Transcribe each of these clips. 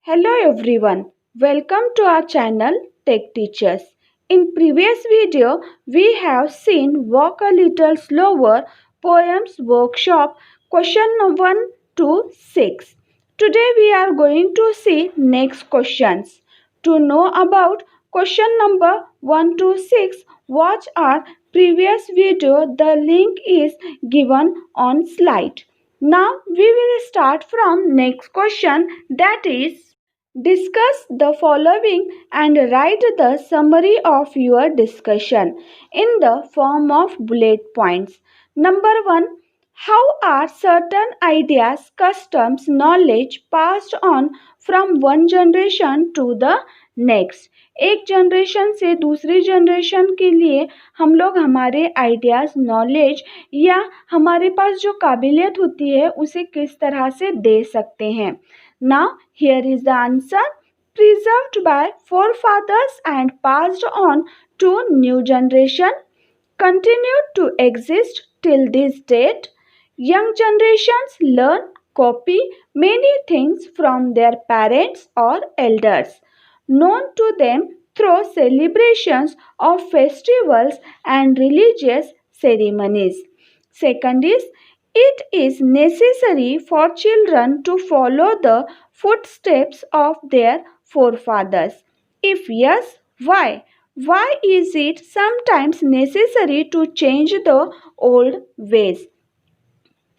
Hello everyone, welcome to our channel Tech Teachers. In previous video, we have seen Walk a Little Slower Poems Workshop question 1 to 6. Today we are going to see next questions. To know about question number 1 to 6, watch our previous video. The link is given on slide. Now we will start from next question, that is, discuss the following and write the summary of your discussion in the form of bullet points. Number 1. How are certain ideas, customs, knowledge passed on from one generation to the next? एक generation से दूसरी generation के लिए हम लोग हमारे ideas, knowledge या हमारे पास जो काबिलियत होती है उसे किस तरह से दे सकते हैं. Now here is the answer. Preserved by forefathers and passed on to new generation, continued to exist till this date. Young generations learn, copy many things from their parents or elders, known to them through celebrations of festivals and religious ceremonies. Second is, it is necessary for children to follow the footsteps of their forefathers. If yes, why? Why is it sometimes necessary to change the old ways?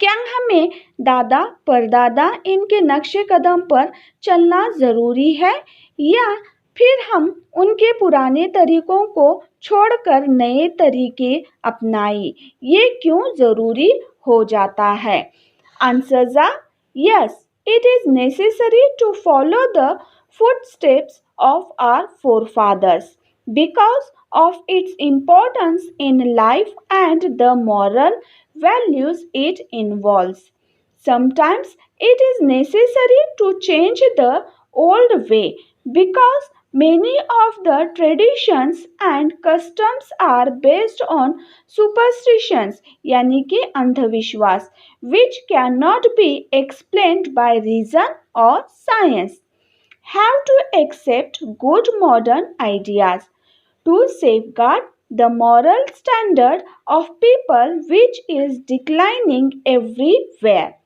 क्या हमें दादा परदादा इनके नक्शे कदम पर चलना ज़रूरी है या फिर हम उनके पुराने तरीकों को छोड़कर नए तरीके अपनाएं? ये क्यों ज़रूरी हो जाता है? Answers are yes, it is necessary to follow the footsteps of our forefathers because of its importance in life and the moral values it involves. Sometimes it is necessary to change the old way because many of the traditions and customs are based on superstitions यानी कि अंधविश्वास which cannot be explained by reason or science. Have to accept good modern ideas to safeguard the moral standard of people which is declining everywhere.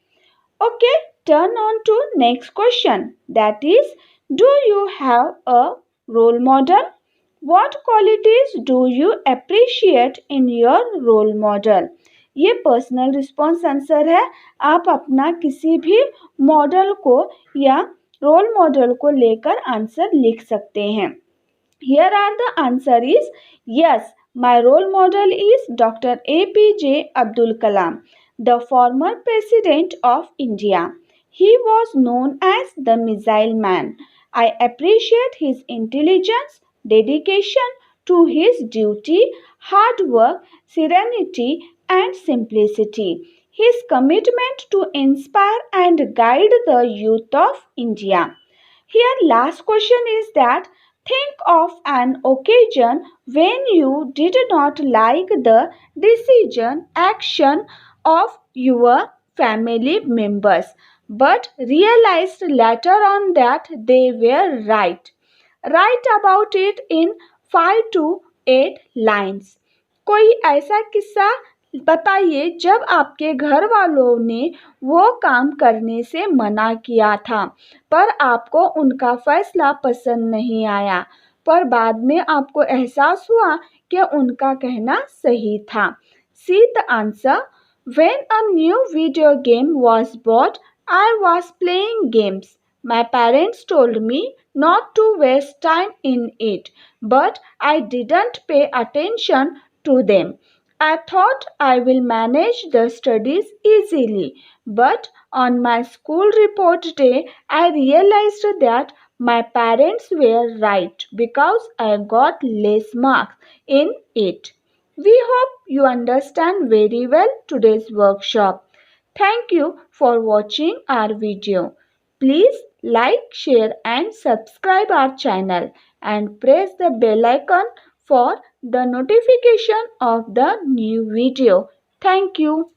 Okay, turn on to next question, that is, do you have a role model? What qualities do you appreciate in your role model? ये personal response answer है. आप अपना किसी भी model को या role model को लेकर आंसर लिख सकते हैं. Here are the answer is yes, my role model is Dr. APJ Abdul Kalam, the former president of India. He was known as the Missile Man. I appreciate his intelligence, dedication to his duty, hard work, serenity and simplicity. His commitment to inspire and guide the youth of India. Here last question is that think of an occasion when you did not like the decision, action of your family members but realized later on that they were right. Write about it in 5 to 8 lines. कोई ऐसा किस्सा बताइए जब आपके घर वालों ने वो काम करने से मना किया था पर आपको उनका फैसला पसंद नहीं आया पर बाद में आपको एहसास हुआ कि उनका कहना सही था. See the answer. When a new video game was bought, I was playing games. My parents told me not to waste time in it, but I didn't pay attention to them. I thought I will manage the studies easily, but on my school report day, I realized that my parents were right because I got less marks in it. We hope you understand very well today's workshop. Thank you for watching our video. Please like, share and subscribe our channel and press the bell icon for the notification of the new video. Thank you.